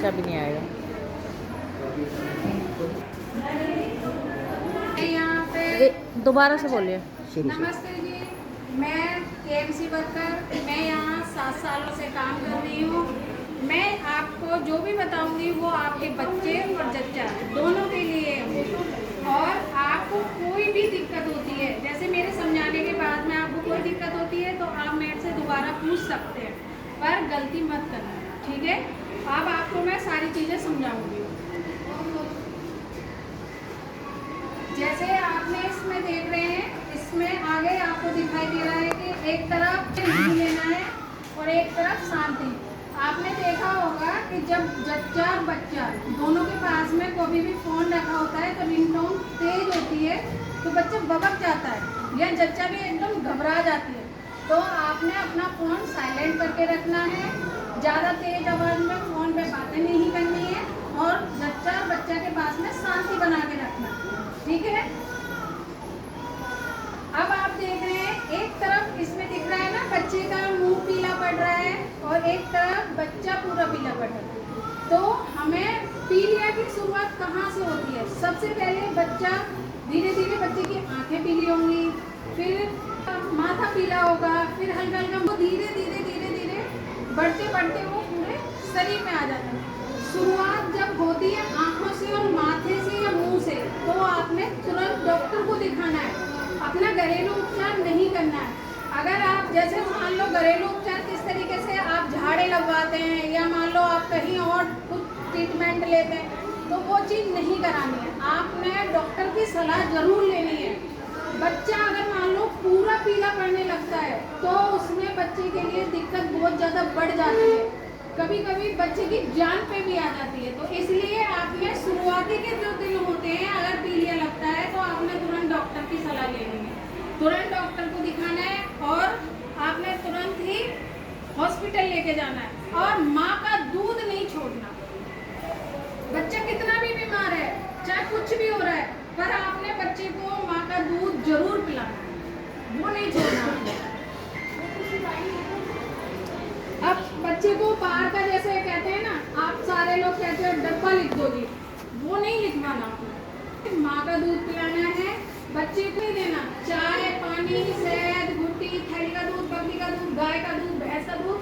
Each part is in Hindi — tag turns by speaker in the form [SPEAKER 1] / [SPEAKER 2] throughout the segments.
[SPEAKER 1] बच्चा भी नहीं आएगा।
[SPEAKER 2] यहाँ पे
[SPEAKER 1] दोबारा से बोलिए।
[SPEAKER 2] नमस्ते जी, मैं केएमसी वर्कर, मैं यहाँ 7 सालों से काम कर रही हूँ। मैं आपको जो भी बताऊंगी वो आपके बच्चे और जच्चा दोनों के लिए है। और आपको कोई भी दिक्कत होती है, जैसे मेरे समझाने के बाद में आपको कोई दिक्कत होती है तो आप मेरे से दोबारा पूछ सकते हैं, पर गलती मत करना, ठीक है। अब आपको मैं सारी चीज़ें समझाऊंगी। जैसे आपने इसमें देख रहे हैं, इसमें आगे आपको दिखाई दे रहा है कि एक तरफ रिंग लेना है और एक तरफ शांति। आपने देखा होगा कि जब जच्चा और बच्चा दोनों के पास में कभी भी फ़ोन रखा होता है तो रिंगटोन तेज होती है तो बच्चा बबक जाता है या जच्चा भी एकदम घबरा जाती है। तो आपने अपना फ़ोन साइलेंट करके रखना है, ज़्यादा तेज आवाज़ में फ़ोन पे बातें नहीं करनी है और जच्चा और बच्चा के पास में शांति बना के रखना है, ठीक है। अब आप देख रहे हैं एक तरफ इसमें दिख रहा है ना, बच्चे का मुंह पीला पड़ रहा है और एक तरफ बच्चा पूरा पीला पड़ रहा है। तो हमें पीलिया की शुरुआत कहाँ से होती है? सबसे पहले बच्चा धीरे धीरे बच्चे की आंखें पीली होंगी, फिर माथा पीला होगा, फिर हल्का हल्का वो धीरे धीरे धीरे धीरे बढ़ते बढ़ते वो पूरे शरीर में आ जाता है। शुरुआत जब होती है आंखों से और माथे से या मुंह से, तो आपने तुरंत डॉक्टर को दिखाना है, अपना घरेलू उपचार नहीं करना है। अगर आप जैसे मान लो घरेलू उपचार किस तरीके से आप झाड़े लगवाते हैं या मान लो आप कहीं और कुछ ट्रीटमेंट लेते हैं, तो वो चीज़ नहीं करानी है। आपने डॉक्टर की सलाह जरूर लेनी है। बच्चा अगर मान लो पूरा पीला पड़ने लगता है तो उसमें बच्चे के लिए दिक्कत बहुत ज़्यादा बढ़ जाती है, कभी कभी बच्चे की जान पे भी आ जाती है। तो इसलिए आपने शुरुआती के जो दिन होते हैं अगर पीलिया लगता है तो आपने तुरंत डॉक्टर की सलाह लेनी है, तुरंत डॉक्टर को दिखाना है और आपने तुरंत ही हॉस्पिटल लेके जाना है। और माँ का दूध नहीं छोड़ना। बच्चा कितना भी बीमार है, चाहे कुछ भी हो रहा है, पर आपने बच्चे को माँ का दूध जरूर पिलाना है, वो नहीं छोड़ना। अब बच्चे को बाहर का जैसे कहते हैं ना, आप सारे लोग कहते हैं डब्बा लिख दो जी, वो नहीं लिखवाना। माँ का दूध पिलाना है, बच्चे को नहीं देना चाय, पानी, शहद, घुट्टी, थैली का दूध, बकरी का दूध, गाय का दूध, भैंस का दूध,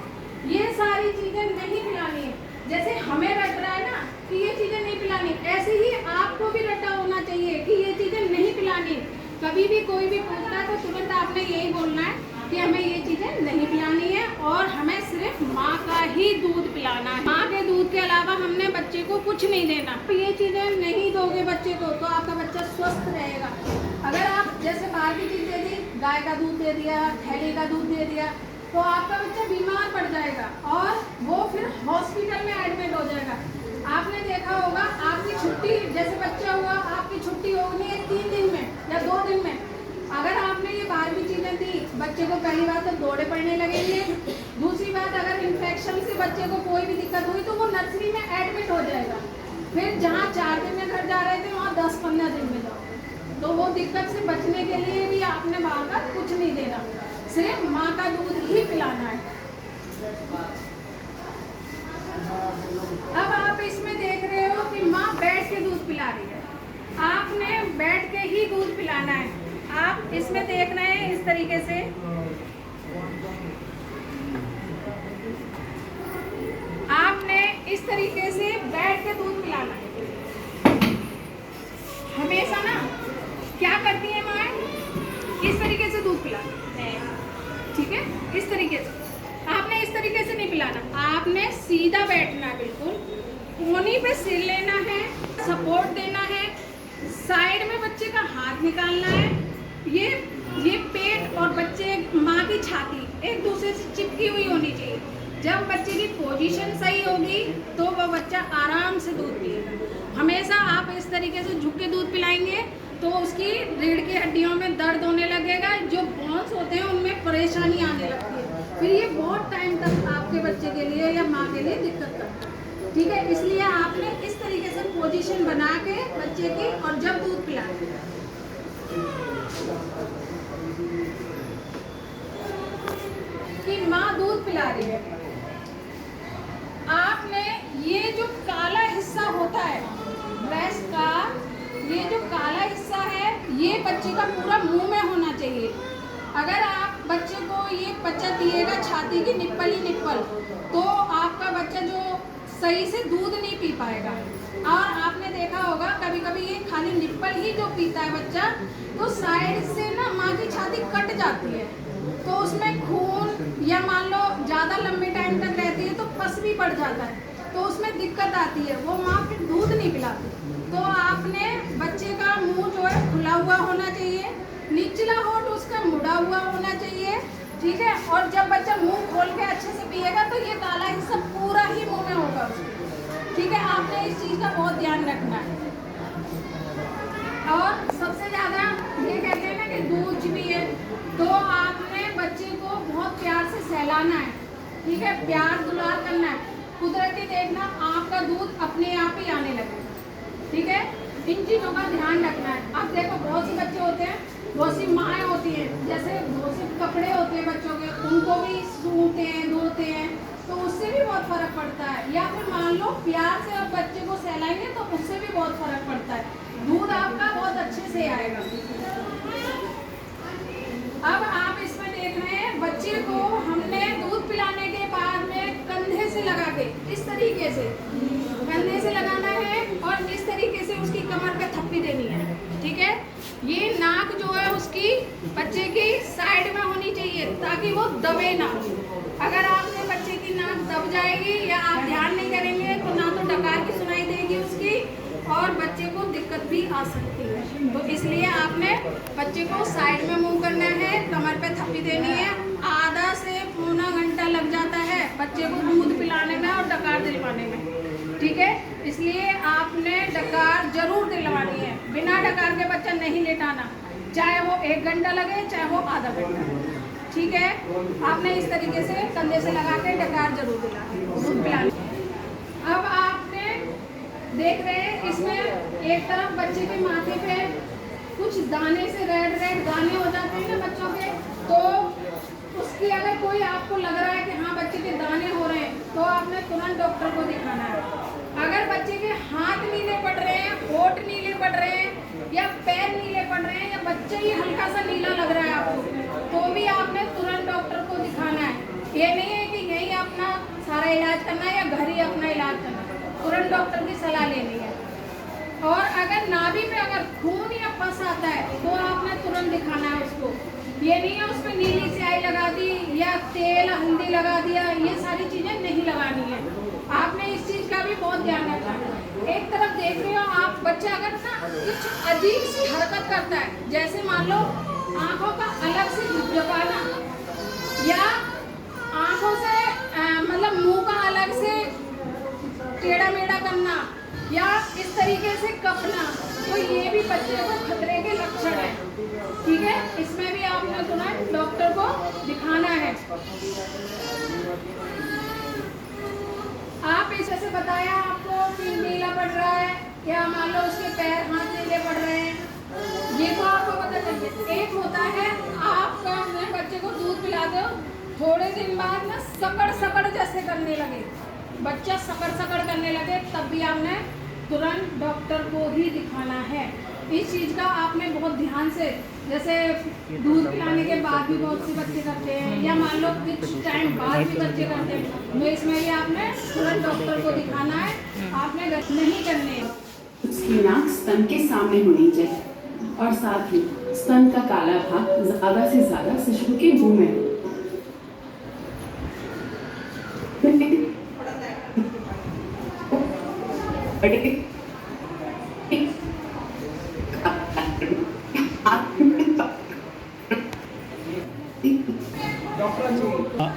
[SPEAKER 2] ये सारी चीजें नहीं पिलानी है। जैसे हमें रट रहा है ना कि ये चीजें नहीं पिलानी, ऐसे ही आपको भी रटा होना चाहिए कि ये चीजें नहीं पिलानी। कभी भी कोई भी पूछता है तो तुरंत आपने यही बोलना है कि हमें ये चीजें नहीं पिलानी है और हमें सिर्फ माँ का ही दूध पिलाना है। माँ के दूध के अलावा हमने बच्चे को कुछ नहीं देना। तो ये चीजें नहीं दोगे बच्चे को तो आपका बच्चा स्वस्थ रहेगा। अगर आप जैसे बाहर की चीज दे दी, गाय का दूध दे दिया, थैली का दूध दे दिया, तो आपका बच्चा बीमार पड़ जाएगा और वो फिर हॉस्पिटल में एडमिट हो जाएगा। आपने देखा होगा आपकी छुट्टी, जैसे बच्चा हुआ आपकी छुट्टी होनी है 3 दिन में या 2 दिन में, अगर आपने ये बाहर की चीज़ें दी, बच्चे को पहली बात तो दौड़े पड़ने लगेंगे, दूसरी बात अगर इन्फेक्शन से बच्चे को कोई भी दिक्कत हुई तो वो नर्सरी में एडमिट हो जाएगा। फिर जहाँ 4 दिन में घर जा रहे थे वहाँ 10-15 दिन में जाओ। तो वो दिक्कत से बचने के लिए भी आपने बाहर का कुछ नहीं देना, सिर्फ माँ का दूध ही पिलाना है। अब आप इसमें देख रहे हो कि माँ बैठ के दूध पिला रही है, आपने बैठ के ही दूध पिलाना है। आप इसमें देख रहे हैं इस तरीके से, आपने इस तरीके से बैठ के दूध पिलाना है। हमेशा ना क्या करती है माँ, इस तरीके से दूध पिलाना है, ठीक है। इस तरीके से आपने इस तरीके से नहीं पिलाना, आपने सीधा बैठना है, बिल्कुल कोनी पे सिर लेना है, सपोर्ट देना है, साइड में बच्चे का हाथ निकालना है। ये पेट और बच्चे माँ की छाती एक दूसरे से चिपकी हुई होनी चाहिए। जब बच्चे की पोजीशन सही होगी तो वह बच्चा आराम से दूध पिएगा। हमेशा आप इस तरीके से झुक के दूध पिलाएंगे तो उसकी रीढ़ की हड्डियों में दर्द होने लगेगा, जो बोन्स होते हैं उनमें परेशानी आने लगती है, फिर ये बहुत टाइम तक आपके बच्चे के लिए या माँ के लिए दिक्कत करता है, ठीक है। इसलिए आपने इस तरीके से पोजीशन बना के बच्चे की और जब दूध पिलाएं कि माँ दूध पिला रही है, आपने ये जो आपका पूरा मुंह में होना चाहिए। अगर आप बच्चे को ये बच्चा दिएगा छाती की निप्पल ही निप्पल, तो आपका बच्चा जो सही से दूध नहीं पी पाएगा। और आपने देखा होगा कभी कभी ये खाली निप्पल ही जो पीता है बच्चा, तो साइड से ना माँ की छाती कट जाती है, तो उसमें खून या मान लो ज़्यादा लंबे टाइम तक रहती है तो पस भी बढ़ जाता है, तो उसमें दिक्कत आती है, वो माँ फिर दूध नहीं पिलाती। तो आपने बच्चे का मुंह जो है खुला हुआ होना चाहिए, निचला होठ उसका मुड़ा हुआ होना चाहिए, ठीक है। और जब बच्चा मुंह खोल के अच्छे से पिएगा तो ये काला हिस्सा पूरा ही मुंह में होगा उसके, ठीक है। आपने इस चीज़ का बहुत ध्यान रखना है। और सबसे ज़्यादा ये कहते हैं ना कि दूध भी है, तो आपने बच्चे को बहुत प्यार से सहलाना है, ठीक है, प्यार दुलार करना है। कुदरती देखना आपका दूध अपने आप ही आने लगेगा, ठीक है। इन चीज़ों का ध्यान रखना है। अब देखो बहुत से बच्चे होते हैं, बहुत सी माएँ होती हैं, जैसे बहुत से कपड़े होते हैं बच्चों के, उनको भी सूखते हैं धोते हैं, तो उससे भी बहुत फर्क पड़ता है। या फिर मान लो प्यार से आप बच्चे को सहलाएंगे तो उससे भी बहुत फर्क पड़ता है, दूध आपका बहुत अच्छे से आएगा। अब आप इसमें देख रहे हैं बच्चे को हमने दूध पिलाने के बाद में कंधे से लगा के इस तरीके से कंधे से लगाना है और इस तरीके से उसकी कमर पे थप्पी देनी है, ठीक है। ये नाक जो है उसकी बच्चे की साइड में होनी चाहिए ताकि वो दबे ना। अगर आपने बच्चे की नाक दब जाएगी या आप ध्यान नहीं करेंगे तो ना तो डकार की सुनाई देगी उसकी और बच्चे को दिक्कत भी आ सकती है। तो इसलिए आपने बच्चे को साइड में मूव करना है, कमर पे थप्पी देनी है। आधा से पौना घंटा लग जाता है बच्चे को दूध पिलाने में और डकार दिलवाने में, ठीक है। इसलिए आपने डकार जरूर दिलवानी है, बिना डकार के बच्चा नहीं लेटाना, चाहे वो 1 घंटा लगे चाहे वो आधा घंटा, ठीक है। आपने इस तरीके से कंधे से लगा के डकार जरूर दिलाना दूध पिलाने। अब आपने देख रहे हैं इसमें एक तरफ बच्चे के माथे पे कुछ दाने से रेड दाने हो जाते हैं ना बच्चों के, तो उसकी अगर कोई आपको लग रहा है कि हाँ बच्चे के दाने हो रहे हैं तो आपने तुरंत डॉक्टर को दिखाना है। अगर बच्चे के हाथ नीले पड़ रहे हैं, होठ नीले पड़ रहे हैं या पैर नीले पड़ रहे हैं या बच्चा ही हल्का सा नीला लग रहा है आपको, तो भी आपने तुरंत डॉक्टर को दिखाना है। ये नहीं है कि यही अपना सारा इलाज करना है या घर ही अपना इलाज करना है, तुरंत डॉक्टर की सलाह लेनी है। और अगर नाभि में अगर खून या पस आता है तो आपने तुरंत दिखाना है उसको। ये नहीं है उसमें नीली स्याही लगा दी या तेल हल्दी लगा दिया, ये सारी चीज़ें नहीं लगानी है। आपने इस चीज़ का भी बहुत ध्यान रखना है। एक तरफ देख रहे हो आप, बच्चा अगर ना कुछ अजीब सी हरकत करता है, जैसे मान लो आँखों का अलग से झपझपाना या आँखों से मतलब मुंह का अलग से टेढ़ा मेढ़ा करना या इस तरीके से कपना, तो ये भी बच्चे को खतरे के लक्षण है, ठीक है। इसमें भी आपने तुरंत डॉक्टर को दिखाना है। आप इसे से बताया आपको कि नीला पड़ रहा है या मान लो उसके पैर हाथ नीले पड़ रहे हैं, ये तो आपको पता चलिए। एक होता है आप अपने बच्चे को दूध पिलाते हो, थोड़े दिन बाद ना सकड़ जैसे करने लगे, बच्चा सकड़ करने लगे, तब भी आपने तुरंत डॉक्टर को ही दिखाना है। इस चीज़ का आपने बहुत ध्यान से, जैसे दूध पिलाने के बाद भी बहुत से बच्चे करते हैं या मान लो कुछ टाइम बाद भी बच्चे करते हैं, तो इसमें भी आपने तुरंत डॉक्टर को दिखाना है, आपने नहीं करने।
[SPEAKER 1] उसकी नाक स्तन के सामने होनी चाहिए और साथ ही स्तन का काला भाग ज़्यादा से ज़्यादा शिशु के मुंह में हो।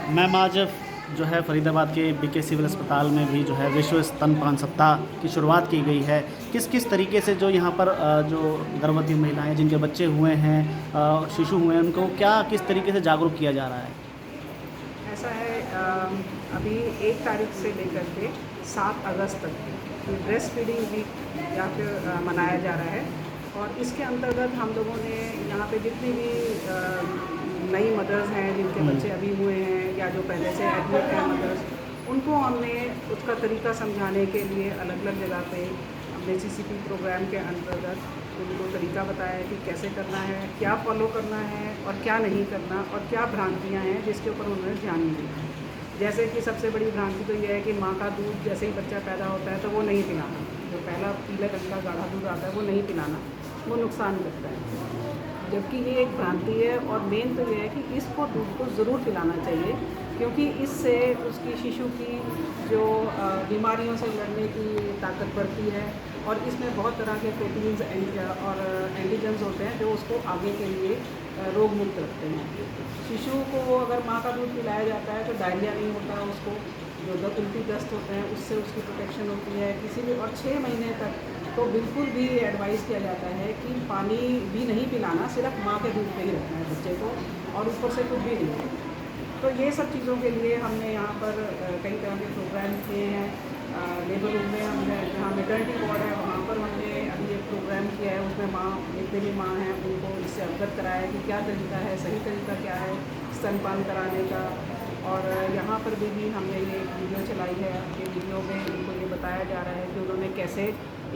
[SPEAKER 3] मैम आज जो है फरीदाबाद के बीके सिविल अस्पताल में भी जो है विश्व स्तनपान सप्ताह की शुरुआत की गई है। किस तरीके से जो यहाँ पर जो गर्भवती महिलाएं जिनके बच्चे हुए हैं, शिशु हुए हैं, उनको किस तरीके से जागरूक किया जा रहा है?
[SPEAKER 4] ऐसा है, अभी 1 तारीख से लेकर के 7 अगस्त तक ब्रेस्ट फीडिंग वीक यहाँ पे मनाया जा रहा है और इसके अंतर्गत हम लोगों ने यहाँ पे जितनी भी नई मदर्स हैं जिनके बच्चे अभी हुए हैं या जो पहले से एडमिट हैं मदर्स, उनको हमने उसका तरीका समझाने के लिए अलग अलग जगह पे JCCP प्रोग्राम के अंतर्गत उनको तरीका बताया है कि कैसे करना है, क्या फॉलो करना है और क्या नहीं करना, और क्या भ्रांतियाँ हैं जिसके ऊपर उन्होंने ध्यान नहीं दिया। जैसे कि सबसे बड़ी भ्रांति तो ये है कि माँ का दूध जैसे ही बच्चा पैदा होता है तो वो नहीं पिलाना, जो पहला पीले रंग का गाढ़ा दूध आता है वो नहीं पिलाना, वो नुकसान करता है। जबकि ये एक भ्रांति है, और मेन तो ये है कि इसको दूध को ज़रूर पिलाना चाहिए, क्योंकि इससे उसकी शिशु की जो बीमारियों से लड़ने की ताकत बढ़ती है, और इसमें बहुत तरह के प्रोटीन्स और एंटीजन्स होते हैं जो उसको आगे के लिए रोग मुक्त रखते हैं। शिशु को अगर माँ का दूध पिलाया जाता है तो डायरिया नहीं होता, उसको जो उल्टी दस्त होते हैं उससे उसकी प्रोटेक्शन होती है किसी भी। और 6 महीने तक तो बिल्कुल भी एडवाइस किया जाता है कि पानी भी नहीं पिलाना, सिर्फ माँ के दूध पे ही रखना है बच्चे को, और ऊपर से कुछ भी नहीं। तो ये सब चीज़ों के लिए हमने यहाँ पर कई तरह के प्रोग्राम किए हैं। लेबर रूम में हमने, जहाँ मेटर्निटी वार्ड है वहाँ पर हमने अभी एक प्रोग्राम किया है, उसमें माँ जितने भी माँ हैं उनको इससे अवगत कराया है कि क्या तरीका है, सही तरीका क्या है स्तनपान कराने का। और यहाँ पर भी हमने ये एक वीडियो चलाई है, ये वीडियो में उनको ये बताया जा रहा है कि उन्होंने कैसे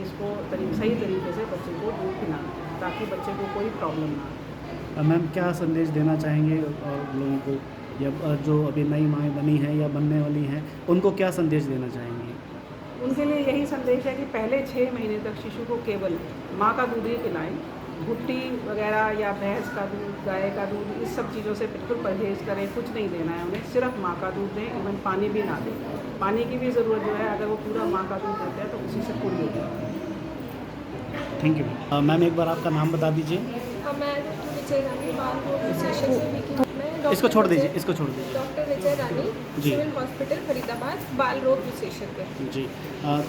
[SPEAKER 4] इसको सही तरीके से बच्चे को दूध पिलाना है ताकि बच्चे को कोई प्रॉब्लम ना आए।
[SPEAKER 3] मैम क्या संदेश देना चाहेंगे लोगों को, या जो अभी नई माएँ बनी हैं या बनने वाली हैं, उनको क्या संदेश देना चाहेंगे?
[SPEAKER 4] उनके लिए यही संदेश है कि पहले 6 महीने तक शिशु को केवल माँ का दूध ही पिलाएं, भुट्टी वगैरह या भैंस का दूध, गाय का दूध, इस सब चीज़ों से बिल्कुल परहेज़ करें, कुछ नहीं देना है उन्हें, सिर्फ माँ का दूध दें। इवन पानी भी ना दें, पानी की भी ज़रूरत जो है अगर वो पूरा माँ का दूध देते हैं तो उसी से पूरी होती है।
[SPEAKER 3] Thank you ma'am. एक बार आपका नाम बता दीजिए।
[SPEAKER 5] मैं विजय रानी बाल सेशन से भी की। मैं
[SPEAKER 3] इसको छोड़ दीजिए, इसको छोड़ दीजिए।
[SPEAKER 5] डॉक्टर विजय रानी,
[SPEAKER 3] जी।
[SPEAKER 5] सिविल हॉस्पिटल फरीदाबाद, बाल रोग विशेषज्ञ।
[SPEAKER 3] जी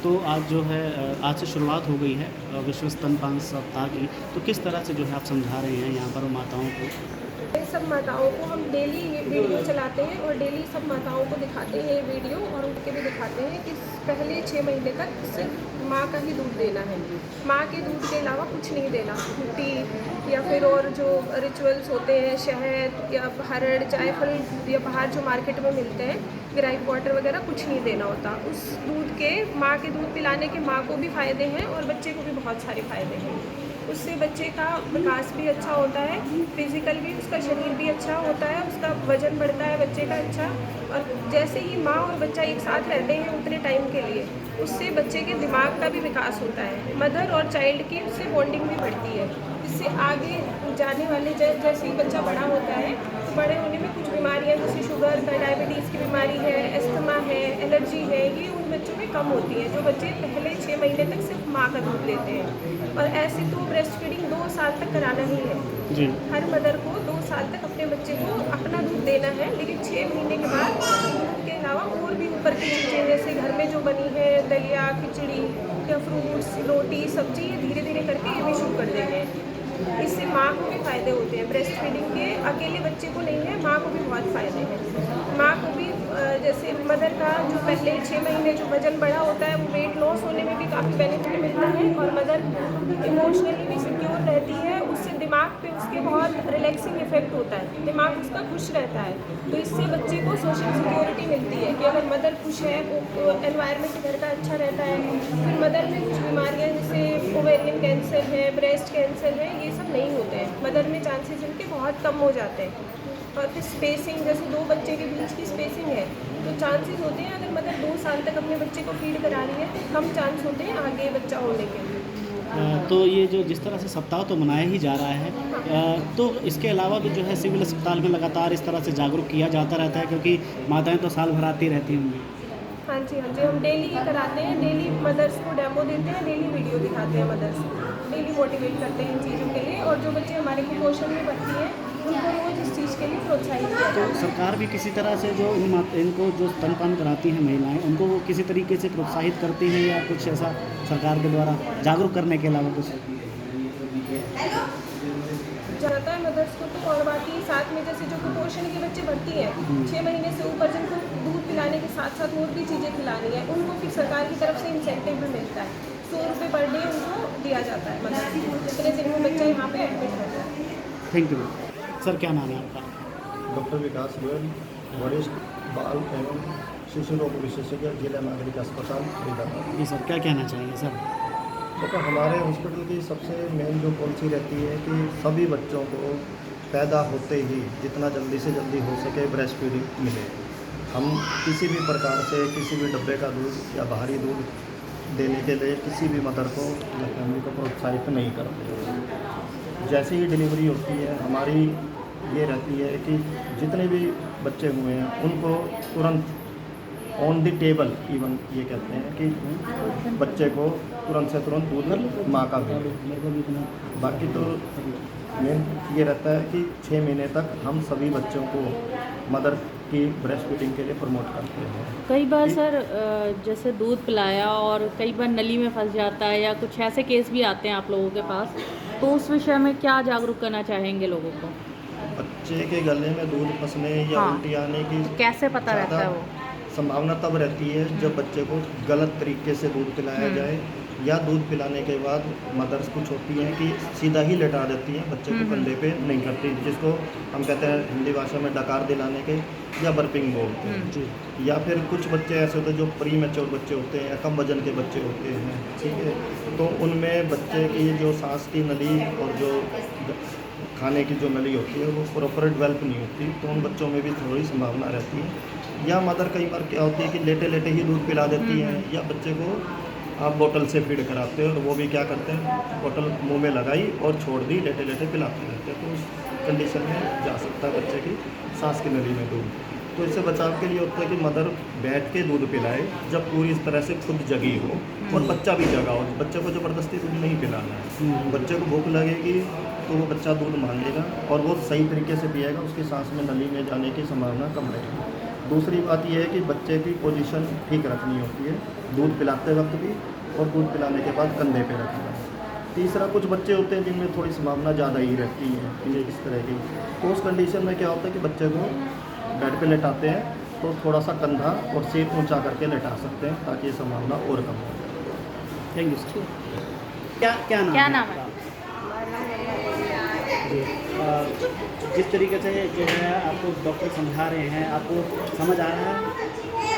[SPEAKER 3] तो आज जो है आज से शुरुआत हो गई है विश्व स्तनपान सप्ताह की, तो किस तरह से जो है आप समझा रहे हैं यहाँ पर माताओं को?
[SPEAKER 5] सब माताओं को हम डेली ये वीडियो चलाते हैं और डेली सब माताओं को दिखाते हैं ये वीडियो, और उनके भी दिखाते हैं कि पहले 6 महीने तक सिर्फ माँ का ही दूध देना है, माँ के दूध के अलावा कुछ नहीं देना। टी या फिर और जो रिचुअल्स होते हैं, शहद या हरड़, जायफल या बाहर जो मार्केट में मिलते हैं, ग्राइप वाटर वगैरह, कुछ नहीं देना होता। उस दूध के, माँ के दूध पिलाने के माँ को भी फ़ायदे हैं और बच्चे को भी बहुत सारे फ़ायदे हैं। उससे बच्चे का विकास भी अच्छा होता है, फिजिकल भी, उसका शरीर भी अच्छा होता है, उसका वजन बढ़ता है बच्चे का अच्छा। और जैसे ही माँ और बच्चा एक साथ रहते हैं उतने टाइम के लिए, उससे बच्चे के दिमाग का भी विकास होता है, मदर और चाइल्ड की उससे बॉन्डिंग भी बढ़ती है। इससे आगे जाने वाले जैसे ही बच्चा बड़ा होता है तो बड़े होने में कुछ बीमारियाँ जैसे शुगर, डायबिटीज़ की बीमारी है, एस्थमा है, एलर्जी है, ये उन बच्चों में कम होती है जो बच्चे पहले 6 महीने तक सिर्फ माँ का दूध लेते हैं। और ऐसे तो ब्रेस्ट फीडिंग 2 साल तक कराना ही है
[SPEAKER 3] जी।
[SPEAKER 5] हर मदर को 2 साल तक अपने बच्चे को अपना दूध देना है, लेकिन 6 महीने के बाद दूध के अलावा और भी ऊपर की चीज़ें जैसे घर में जो बनी है दलिया, खिचड़ी या फ्रूट्स, रोटी, सब्जी, ये धीरे धीरे करके ये भी शुरू कर देंगे। इससे माँ को भी फ़ायदे होते हैं, ब्रेस्ट फीडिंग के अकेले बच्चे को नहीं है, माँ को भी बहुत फ़ायदे हैं। माँ को भी जैसे मदर का जो पहले 6 महीने जो वजन बढ़ा होता है वो वेट लॉस होने में भी काफ़ी बेनिफिट मिलता है, और मदर इमोशनली भी सिक्योर रहती है, उससे दिमाग पे उसके बहुत रिलैक्सिंग इफेक्ट होता है, दिमाग उसका खुश रहता है। तो इससे बच्चे को सोशल सिक्योरिटी मिलती है कि अगर मदर खुश है, वो एनवायरनमेंट घर का अच्छा रहता है। फिर मदर में कुछ बीमारियाँ जैसे ओवेरियन कैंसर है, ब्रेस्ट कैंसर है, ये सब नहीं होते हैं, मदर में चांसेस इनके बहुत कम हो जाते हैं। और फिर स्पेसिंग, जैसे 2 बच्चे के बीच की स्पेसिंग है तो चांसेस होते हैं अगर मदर 2 साल तक अपने बच्चे को फीड करा रही है तो कम चांस होते हैं आगे बच्चा होने के।
[SPEAKER 3] तो ये जो जिस तरह से सप्ताह तो मनाया ही जा रहा है, तो इसके अलावा भी जो है सिविल अस्पताल में लगातार इस तरह से जागरूक किया जाता रहता है, क्योंकि माताएं तो साल भर आती रहती होंगी।
[SPEAKER 5] हाँ जी, हम डेली ये कराते हैं, डेली मदर्स को डेमो देते हैं, डेली वीडियो दिखाते हैं मदर्स को, डेली मोटिवेट करते हैं इन चीज़ों के लिए। और जो बच्चे हमारे कुपोषण में बढ़ती हैं उनको रोज़ इस चीज़ के लिए प्रोत्साहित किया जाता है।
[SPEAKER 3] सरकार भी किसी तरह से जो इनको जो स्तनपान कराती हैं महिलाएं, उनको वो किसी तरीके से प्रोत्साहित करती हैं या कुछ ऐसा सरकार के द्वारा जागरूक करने के अलावा कुछ?
[SPEAKER 5] जाता है मदर्स को तो, और बाकी साथ में जैसे जो कुपोषण के बच्चे भर्ती हैं 6 महीने से ऊपर, जिनको दूध पिलाने के साथ साथ और भी चीज़ें खिलानी है, उनको फिर सरकार की तरफ से इंसेंटिव भी मिलता है। 100 रुपये पर डे उनको दिया जाता है, मतलब जितने दिन में बच्चा यहाँ पे एडमिट रहता है।
[SPEAKER 3] Thank you sir. क्या नाम है आपका?
[SPEAKER 6] डॉक्टर विकास गोयल, वरिष्ठ बाल एवं शिशु रोग विशेषज्ञ, जिला नागरिक अस्पताल फरीदाबाद।
[SPEAKER 3] जी सर, क्या कहना चाहेंगे सर?
[SPEAKER 6] देखो हमारे हॉस्पिटल की सबसे मेन जो पॉलिसी रहती है कि सभी बच्चों को पैदा होते ही जितना जल्दी से जल्दी हो सके ब्रेस्ट फीडिंग मिले। हम किसी भी प्रकार से किसी भी डब्बे का दूध या बाहरी दूध देने के लिए किसी भी मदर को या फैमिली को प्रोत्साहित नहीं करते। जैसे ही डिलीवरी होती है हमारी ये रहती है कि जितने भी बच्चे हुए हैं उनको तुरंत ऑन द टेबल इवन ये कहते हैं कि बच्चे को तुरंत से तुरंत दूध माँ का मिले। बाकी तो मेन ये रहता है कि 6 महीने तक हम सभी बच्चों को मदर की ब्रेस्ट फीडिंग के लिए प्रमोट करते हैं।
[SPEAKER 7] कई बार सर जैसे दूध पिलाया और कई बार नली में फंस जाता है या कुछ ऐसे केस भी आते हैं आप लोगों के पास, तो उस विषय में क्या जागरूक करना चाहेंगे लोगों को?
[SPEAKER 6] बच्चे के गले में दूध फंसने या
[SPEAKER 7] हाँ।
[SPEAKER 6] उल्टी आने की
[SPEAKER 7] कैसे पता रहता है
[SPEAKER 6] ज़्यादा
[SPEAKER 7] वो?
[SPEAKER 6] संभावना तब रहती है जब बच्चे को गलत तरीके से दूध पिलाया जाए या दूध पिलाने के बाद मदर्स कुछ होती हैं कि सीधा ही लेटा देती हैं, बच्चे को कंधे पे नहीं करती, जिसको हम कहते हैं हिंदी भाषा में डकार दिलाने के या बर्पिंग बोलते हैं। या फिर कुछ बच्चे ऐसे होते हैं जो प्री मैच्योर बच्चे होते हैं या कम वजन के बच्चे होते हैं, ठीक है, तो उनमें बच्चे की जो सांस की नली और जो खाने की जो नली होती है वो प्रॉपर डेवलप नहीं होती, तो उन बच्चों में भी थोड़ी संभावना रहती है। या मदर कई बार क्या होती है कि लेटे लेटे ही दूध पिला देती हैं या बच्चे को आप बोतल से फीड कराते हो और वो भी क्या करते हैं बोतल मुंह में लगाई और छोड़ दी, लेटे लेटे पिलाते रहते हैं, तो उस कंडीशन में जा सकता है बच्चे की सांस की नली में दूध। तो इससे बचाव के लिए होता है कि मदर बैठ के दूध पिलाए जब पूरी इस तरह से खुद जगी हो और बच्चा भी जगा हो। बच्चे को ज़बरदस्ती दूध नहीं पिलाना है, बच्चे को भूख लगेगी तो वो बच्चा दूध मांगेगा और वो सही तरीके से पिएगा, उसकी सांस में नली में जाने की संभावना कम रहेगी। दूसरी बात यह है कि बच्चे की पोजीशन ठीक रखनी होती है दूध पिलाते वक्त भी और दूध पिलाने के बाद कंधे पे रखना है। तीसरा, कुछ बच्चे होते हैं जिनमें थोड़ी संभावना ज़्यादा ही रहती है कि इस तरह की, तो उस कंडीशन में क्या होता है कि बच्चे को बेड पे लेटाते हैं तो थोड़ा सा कंधा और सिर ऊंचा करके लेटा सकते हैं ताकि ये संभावना और कम हो जाए।
[SPEAKER 3] Thank you. क्या नाम है? जी, जिस तरीके से जो है आपको डॉक्टर समझा रहे हैं, आपको समझ आ रहा है?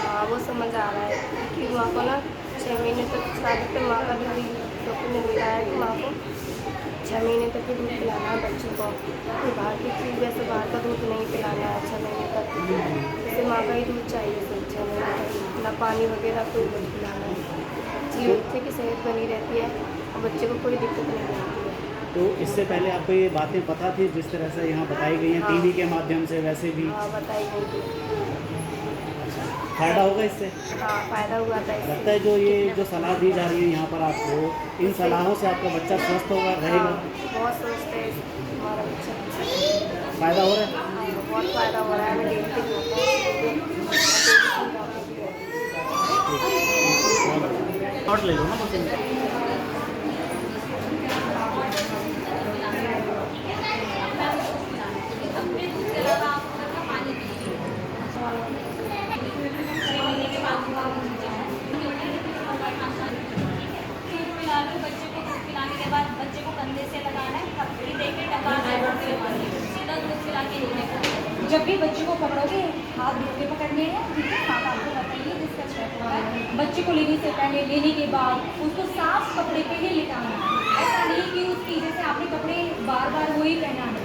[SPEAKER 5] हाँ, वो समझ आ रहा है कि माँ को ना 6 महीने तक शादी पे माँ का दूध डॉक्टर ने बताया कि माँ को 6 महीने तक ही दूध पिलाना है बच्चे को, तो बाहर की चीज़ वैसे बाहर का दूध नहीं पिलाना है 6 महीने तक, जैसे माँ का ही दूध चाहिए सिर्फ 6 महीने तक, ना पानी वगैरह कोई नहीं पिलाना है, जी बच्चे की सेहत बनी रहती है और बच्चे को कोई दिक्कत नहीं आती है।
[SPEAKER 3] तो इससे पहले आपको ये बातें पता थी जिस तरह से यहाँ बताई गई हैं
[SPEAKER 5] हाँ।
[SPEAKER 3] टीवी के माध्यम से, वैसे भी
[SPEAKER 5] हाँ, बताई गई थी।
[SPEAKER 3] फ़ायदा होगा इससे?
[SPEAKER 5] हाँ, फ़ायदा हुआ था इससे।
[SPEAKER 3] लगता है जो सलाह दी जा रही है यहाँ पर आपको, इन सलाहों से आपका बच्चा स्वस्थ होगा, रहेगा?
[SPEAKER 5] हाँ, बहुत स्वस्थ है हमारा बच्चा।
[SPEAKER 3] फ़ायदा हो रहा है?
[SPEAKER 5] हाँ, बहुत फ़ायदा हो रहा है, मैं डेली पे
[SPEAKER 3] और ले लो ना मशीन।
[SPEAKER 8] बच्चे को दूध पिलाने के बाद बच्चे को कंधे से लगाना है, थपड़ी देके टकाना है, सीधा दूध पिला के लेने को। जब भी बच्चे को पकड़ोगे हाथ धो के पकड़ने हैं, ठीक है, हाथ आपको बताइए जिसका स्टेप होगा। बच्चे को लेने से पहले, लेने के बाद उसको साफ कपड़े पे ही लिटाना है। ऐसा नहीं कि उसकी जैसे आपने कपड़े बार बार वही पहना है,